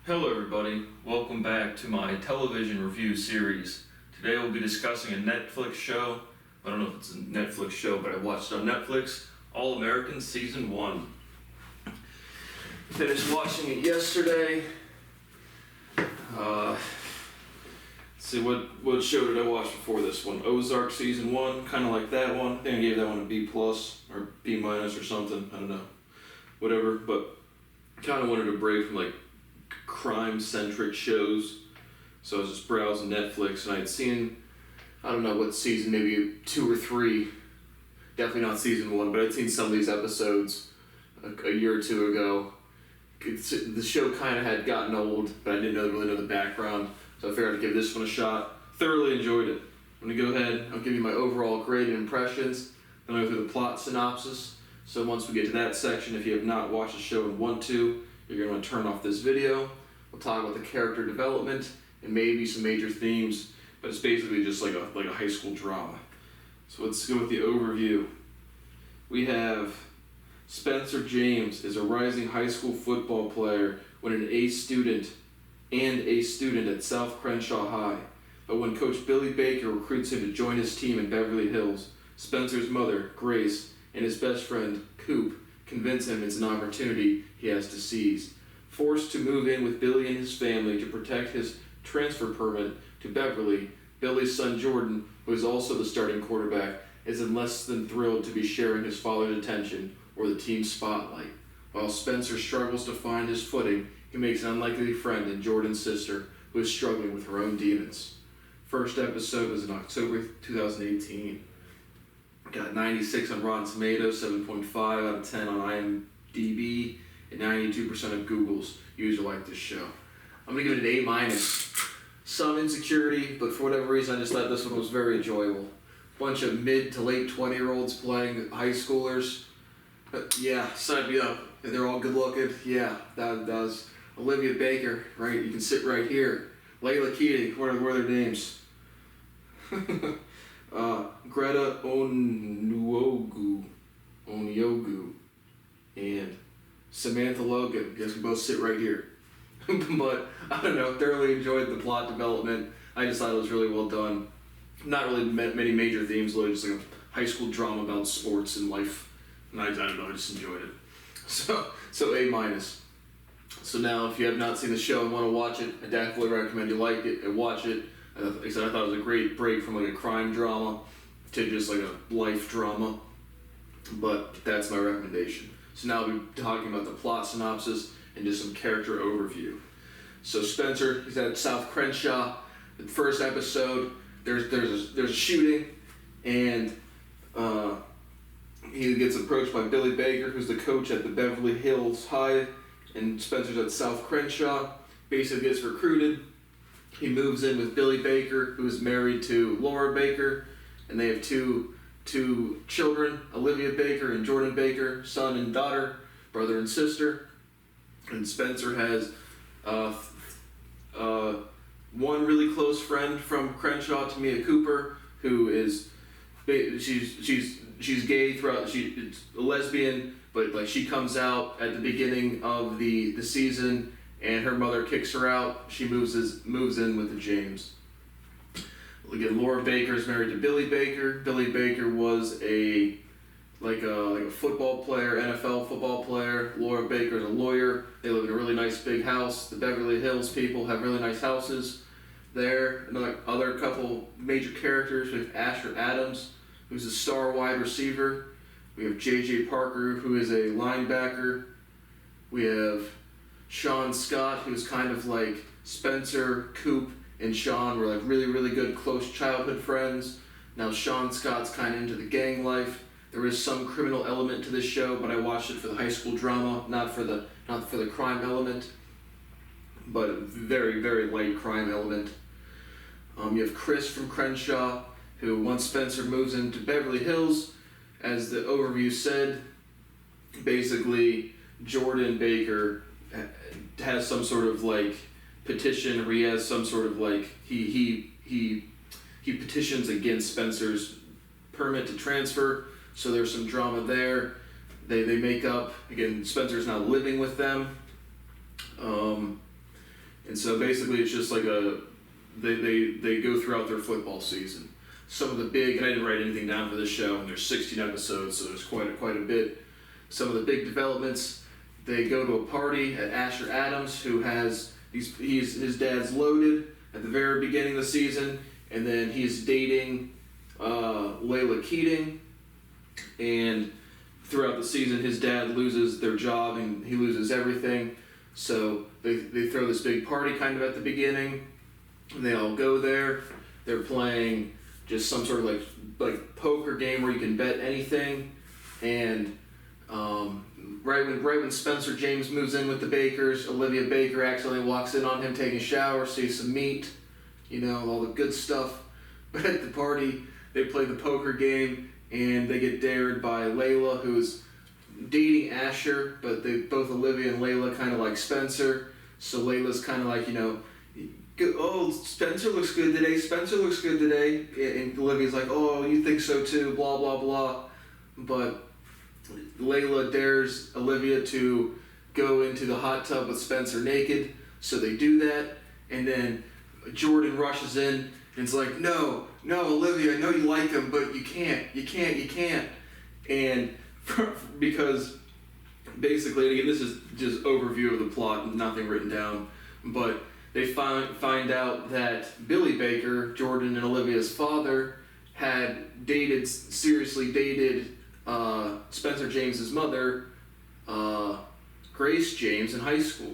Hello everybody, welcome back to my television review series. Today we'll be discussing a Netflix show. I don't know if it's a Netflix show, but I watched it on Netflix, All American Season 1. Finished watching it yesterday. Let's see, what show did I watch before this one? Ozark Season 1, kind of like that one. I think I gave that one a B+ or B- or something, I don't know. Whatever, but kind of wanted a break from like crime-centric shows, so I was just browsing Netflix and I had seen, I don't know what season, maybe 2 or 3, definitely not season 1, but I'd seen some of these episodes a year or two ago. The show kind of had gotten old, but I didn't really know the background, so I figured I'd give this one a shot. Thoroughly enjoyed it. I'm going to go ahead, I'll give you my overall grade and impressions, then I'll go through the plot synopsis. So once we get to that section, if you have not watched the show and want to, you're going to want to turn off this video. We'll talk about the character development and maybe some major themes, but it's basically just like a high school drama. So let's go with the overview. We have Spencer James is a rising high school football player when an A student at South Crenshaw High. But when Coach Billy Baker recruits him to join his team in Beverly Hills, Spencer's mother, Grace, and his best friend, Coop, convince him it's an opportunity he has to seize. Forced to move in with Billy and his family to protect his transfer permit to Beverly, Billy's son Jordan, who is also the starting quarterback, is less than thrilled to be sharing his father's attention or the team's spotlight. While Spencer struggles to find his footing, he makes an unlikely friend in Jordan's sister, who is struggling with her own demons. First episode was in October 2018. Got 96 on Rotten Tomatoes, 7.5 out of 10 on IMDb, and 92% of Google's user like this show. I'm going to give it an A-. Some insecurity, but for whatever reason I just thought this one was very enjoyable. Bunch of mid to late 20-year-olds playing high schoolers. Yeah, sign me up. They're all good looking. Yeah, that does. Olivia Baker, right? You can sit right here. Layla Keating, what are their names? Greta Onyogu, and Samantha Logan. Guess we both sit right here. But I don't know, thoroughly enjoyed the plot development. I just thought it was really well done. Not really many major themes, literally just like a high school drama about sports and life. And I don't know, I just enjoyed it. So A-. So now, if you have not seen the show and want to watch it, I definitely recommend you like it and watch it. Like I said, I thought it was a great break from like a crime drama to just like a life drama. But that's my recommendation. So now we'll be talking about the plot synopsis and just some character overview. So Spencer, he's at South Crenshaw. The first episode, there's a shooting, and he gets approached by Billy Baker, who's the coach at the Beverly Hills High, and Spencer's at South Crenshaw. Basically gets recruited. He moves in with Billy Baker, who is married to Laura Baker, and they have two children, Olivia Baker and Jordan Baker, son and daughter, brother and sister. And Spencer has one really close friend from Crenshaw, Tamia Cooper, who is she's gay throughout. She's a lesbian, but like she comes out at the beginning of the season, and her mother kicks her out. She moves in with the James. Again, Laura Baker is married to Billy Baker. Billy Baker was a football player, NFL football player. Laura Baker is a lawyer. They live in a really nice big house. The Beverly Hills people have really nice houses there. Other couple major characters, we have Asher Adams, who's a star wide receiver. We have J.J. Parker, who is a linebacker. We have Sean Scott, who's kind of like Spencer, Coop, and Sean were like really, really good close childhood friends. Now Sean Scott's kind of into the gang life. There is some criminal element to this show, but I watched it for the high school drama, not for the crime element, but very, very light crime element. You have Chris from Crenshaw, who once Spencer moves into Beverly Hills, as the overview said, basically Jordan Baker has some sort of like petition, or he has some sort of like he petitions against Spencer's permit to transfer. So there's some drama there. They make up. Again, Spencer's now living with them. And so basically it's just like they go throughout their football season. Some of the big, and I didn't write anything down for this show, and there's 16 episodes, so there's quite a bit. Some of the big developments, they go to a party at Asher Adams, who has, his dad's loaded at the very beginning of the season, and then he's dating Layla Keating, and throughout the season his dad loses their job and he loses everything, so they throw this big party kind of at the beginning, and they all go there. They're playing just some sort of like poker game where you can bet anything, and right when Spencer James moves in with the Bakers, Olivia Baker accidentally walks in on him taking a shower, sees some meat, all the good stuff. But at the party, they play the poker game, and they get dared by Layla, who's dating Asher, but both Olivia and Layla kind of like Spencer. So Layla's kind of like, oh, Spencer looks good today, Spencer looks good today. And Olivia's like, oh, you think so too, blah, blah, blah. But Layla dares Olivia to go into the hot tub with Spencer naked, so they do that, and then Jordan rushes in and it's like, no, Olivia, I know you like him, but you can't. And because basically, again, this is just overview of the plot, nothing written down, but they find out that Billy Baker, Jordan and Olivia's father, had seriously dated Spencer James's mother, Grace James, in high school.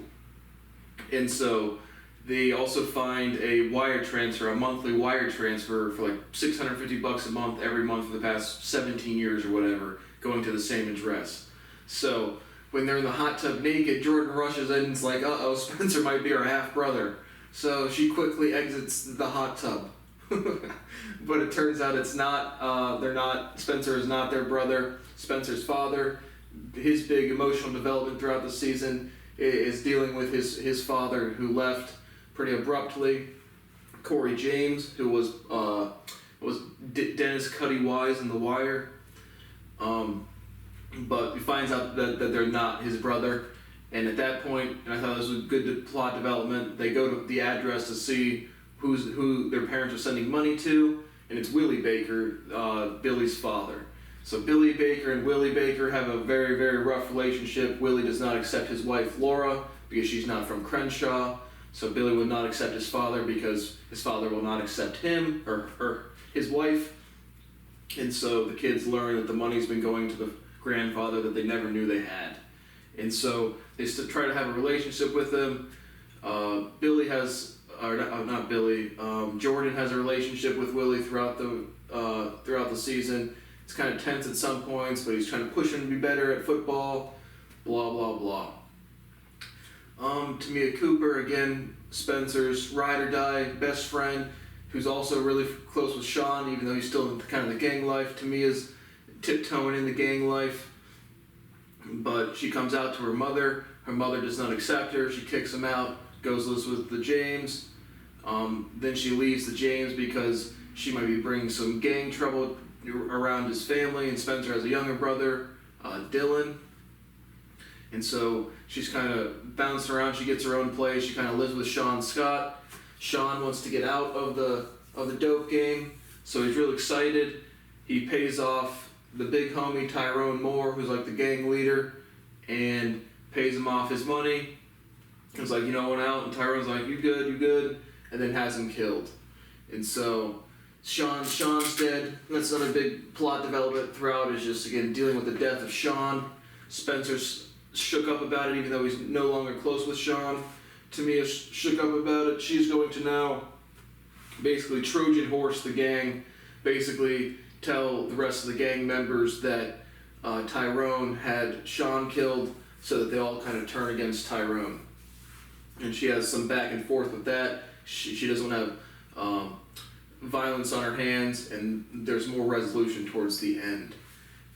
And so they also find a monthly wire transfer for like $650 a month every month for the past 17 years or whatever, going to the same address. So when they're in the hot tub naked, Jordan rushes in and is like, uh-oh, Spencer might be our half-brother. So she quickly exits the hot tub. But it turns out it's not, Spencer is not their brother. Spencer's father, his big emotional development throughout the season is dealing with his father, who left pretty abruptly. Cory James, who was Dennis Cuddy Wise in The Wire. But he finds out that they're not his brother. And at that point, and I thought this was good plot development, they go to the address to see who their parents are sending money to, and it's Willie Baker, Billy's father. So Billy Baker and Willie Baker have a very, very rough relationship. Willie does not accept his wife, Laura, because she's not from Crenshaw. So Billy would not accept his father because his father will not accept him or his wife. And so the kids learn that the money's been going to the grandfather that they never knew they had. And so they try to have a relationship with him. Jordan has a relationship with Willie throughout the season. It's kind of tense at some points, but he's trying to push him to be better at football. Blah, blah, blah. Tamia Cooper, again, Spencer's ride or die best friend, who's also really close with Sean, even though he's still in kind of the gang life. Tamia's tiptoeing in the gang life. But she comes out to her mother. Her mother does not accept her. She kicks him out, goes lives with the James. Then she leaves the James because she might be bringing some gang trouble around his family, and Spencer has a younger brother, Dylan. And so she's kind of bouncing around. She gets her own place. She kind of lives with Sean Scott. Sean wants to get out of the dope game, so he's real excited. He pays off the big homie Tyrone Moore, who's like the gang leader, and pays him off his money. He's like, I went out, and Tyrone's like, you good, and then has him killed. And so Sean's dead. That's another big plot development throughout, is just, again, dealing with the death of Sean. Spencer's shook up about it, even though he's no longer close with Sean. Tamia's shook up about it. She's going to now basically Trojan horse the gang, basically tell the rest of the gang members that Tyrone had Sean killed, so that they all kind of turn against Tyrone. And she has some back and forth with that. She doesn't have violence on her hands, and there's more resolution towards the end.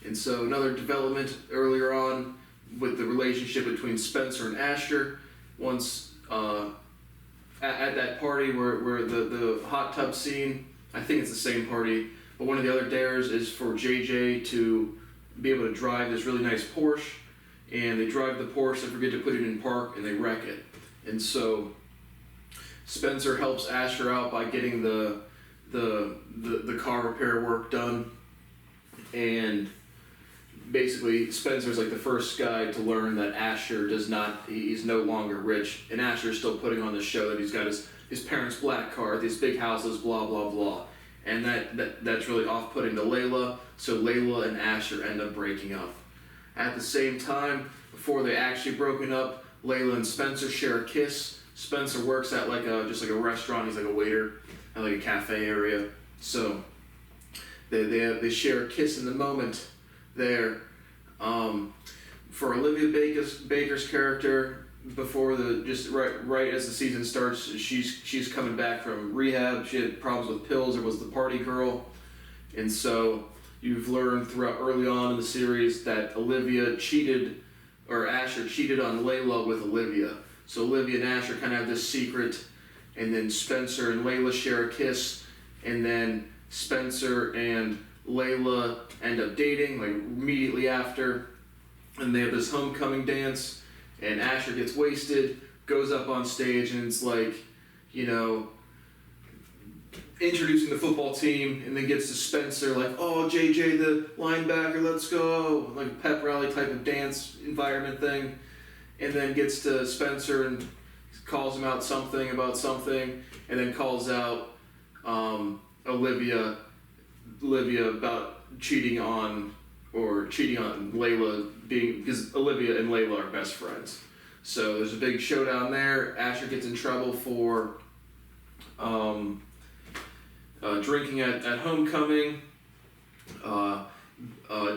And so another development earlier on with the relationship between Spencer and Asher, once at that party where the hot tub scene, I think it's the same party, but one of the other dares is for JJ to be able to drive this really nice Porsche, and they drive the Porsche, they forget to put it in park, and they wreck it. And so Spencer helps Asher out by getting the car repair work done, and basically Spencer's like the first guy to learn that Asher he's no longer rich, and Asher's still putting on the show that he's got his parents' black car, these big houses, blah blah blah, and that's really off-putting to Layla. So Layla and Asher end up breaking up. At the same time, before they actually broken up, Layla and Spencer share a kiss. Spencer works at just like a restaurant. He's like a waiter at like a cafe area. So they share a kiss in the moment there. For Olivia Baker's character, before right as the season starts, she's coming back from rehab. She had problems with pills. Or was the party girl, and so you've learned throughout early on in the series that Asher cheated on Layla with Olivia. So Olivia and Asher kind of have this secret, and then Spencer and Layla share a kiss, and then Spencer and Layla end up dating like immediately after, and they have this homecoming dance, and Asher gets wasted, goes up on stage, and it's like, introducing the football team, and then gets to Spencer like, oh, JJ the linebacker, let's go, like a pep rally type of dance environment thing, and then gets to Spencer and calls him out about something, and then calls out Olivia about cheating on Layla, because Olivia and Layla are best friends. So there's a big showdown there. Asher gets in trouble for drinking at homecoming.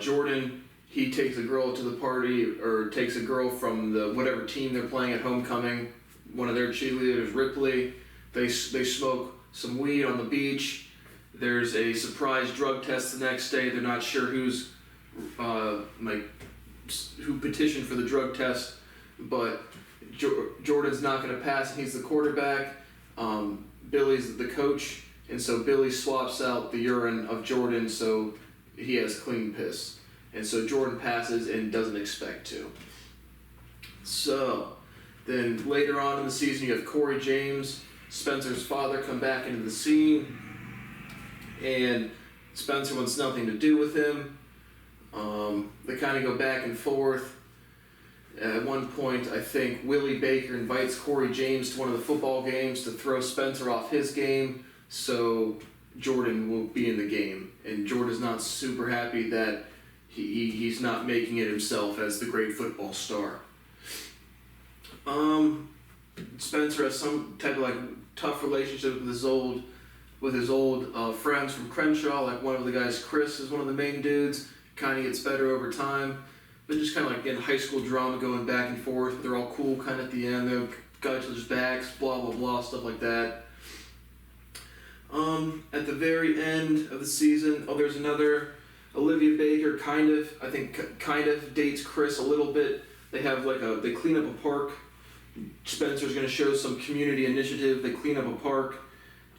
Jordan, he takes a girl to the party, or takes a girl from the whatever team they're playing at homecoming, one of their cheerleaders, Ripley. They smoke some weed on the beach. There's a surprise drug test the next day. They're not sure who petitioned for the drug test, but Jordan's not going to pass, and he's the quarterback. Billy's the coach, and so Billy swaps out the urine of Jordan so he has clean piss. And so Jordan passes and doesn't expect to. So then later on in the season, you have Cory James, Spencer's father, come back into the scene, and Spencer wants nothing to do with him. They kind of go back and forth. At one point, I think Willie Baker invites Cory James to one of the football games to throw Spencer off his game, so Jordan will be in the game. And Jordan's not super happy that he's not making it himself as the great football star. Spencer has some type of tough relationship with his old friends from Crenshaw. Like one of the guys, Chris, is one of the main dudes. Kind of gets better over time. But just kind of like in high school drama going back and forth. But they're all cool kind of at the end. They'll go each other's backs, blah, blah, blah, stuff like that. At the very end of the season, there's another Olivia Baker kind of dates Chris a little bit. They have they clean up a park. Spencer's going to show some community initiative. They clean up a park,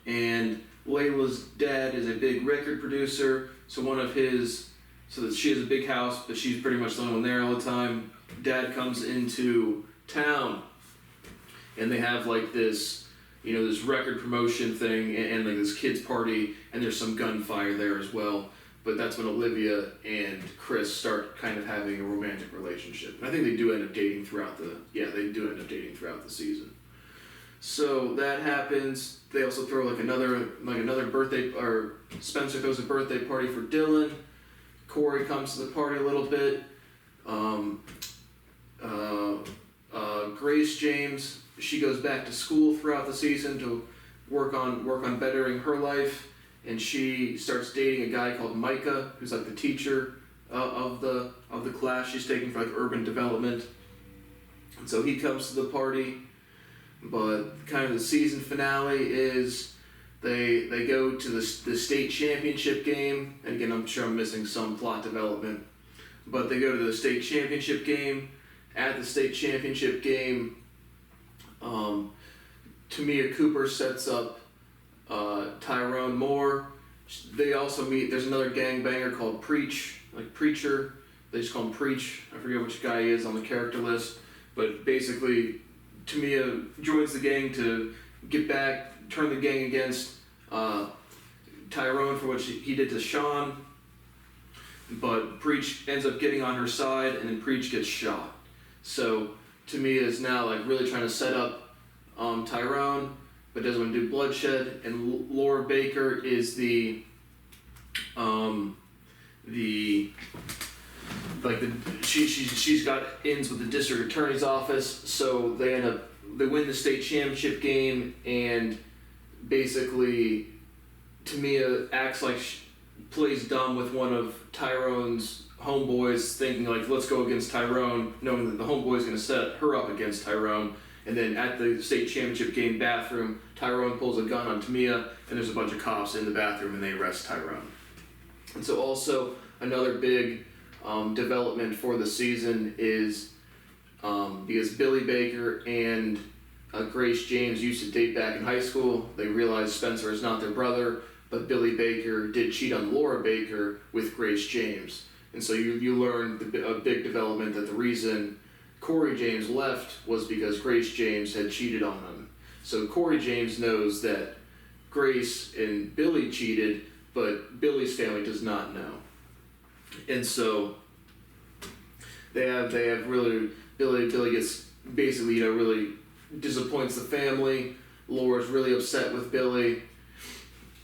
and Layla's dad is a big record producer. So that she has a big house, but she's pretty much the only one there all the time. Dad comes into town, and they have this record promotion thing and this kids party, and there's some gunfire there as well. But that's when Olivia and Chris start kind of having a romantic relationship. And I think they do end up dating throughout the season. So that happens. They also throw another birthday, or Spencer throws a birthday party for Dylan. Cory comes to the party a little bit. Grace James, she goes back to school throughout the season to work on bettering her life, and she starts dating a guy called Micah, who's like the teacher of the class she's taking for urban development. And so he comes to the party, but kind of the season finale is they go to the state championship game, and again, I'm sure I'm missing some plot development, but they go to the state championship game. At the state championship game, Tamia Cooper sets up Tyrone Moore. They also meet, there's another gangbanger called Preacher. They just call him Preach. I forget which guy he is on the character list, but basically Tamia joins the gang to get back, turn the gang against Tyrone for what he did to Sean. But Preach ends up getting on her side, and then Preach gets shot. So Tamia is now like really trying to set up Tyrone, but doesn't want to do bloodshed. And Laura Baker is she's got ins with the district attorney's office, so they win the state championship game, and basically Tamia acts like plays dumb with one of Tyrone's homeboys, thinking like, let's go against Tyrone, knowing that the homeboy's going to set her up against Tyrone. And then at the state championship game bathroom, Tyrone pulls a gun on Tamia, and there's a bunch of cops in the bathroom, and they arrest Tyrone. And so also another big development for the season is because Billy Baker and Grace James used to date back in high school. They realized Spencer is not their brother, but Billy Baker did cheat on Laura Baker with Grace James. And so you learn a big development that the reason Cory James left was because Grace James had cheated on him. So Cory James knows that Grace and Billy cheated, but Billy's family does not know. And so they have really, Billy gets basically, really disappoints the family. Laura's really upset with Billy.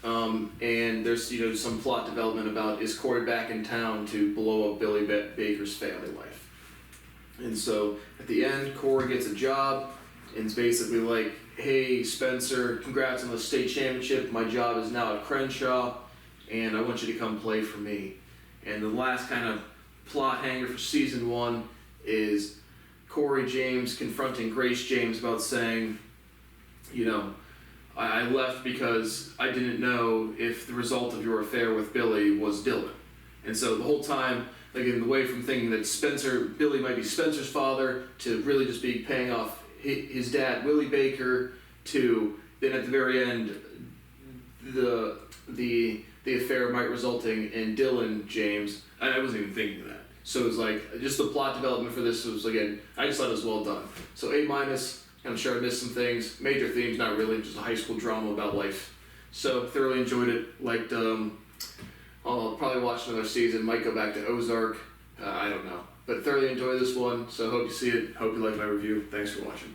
And there's some plot development about, is Cory back in town to blow up Billy Baker's family life? And so at the end, Cory gets a job, and it's basically like, hey Spencer, congrats on the state championship. My job is now at Crenshaw, and I want you to come play for me. And the last kind of plot hanger for season 1 is Cory James confronting Grace James about saying, I left because I didn't know if the result of your affair with Billy was Dylan. And so the whole time, like in the way from thinking that Billy might be Spencer's father, to really just be paying off his dad, Willie Baker, to then at the very end, the affair might resulting in Dylan James. I wasn't even thinking of that. So it was like, just the plot development for this was, again, I just thought it was well done. So A-, I'm sure I missed some things. Major themes, not really, just a high school drama about life. So thoroughly enjoyed it. Liked, I'll probably watch another season, might go back to Ozark, I don't know. But thoroughly enjoyed this one, so hope you see it. Hope you like my review. Thanks for watching.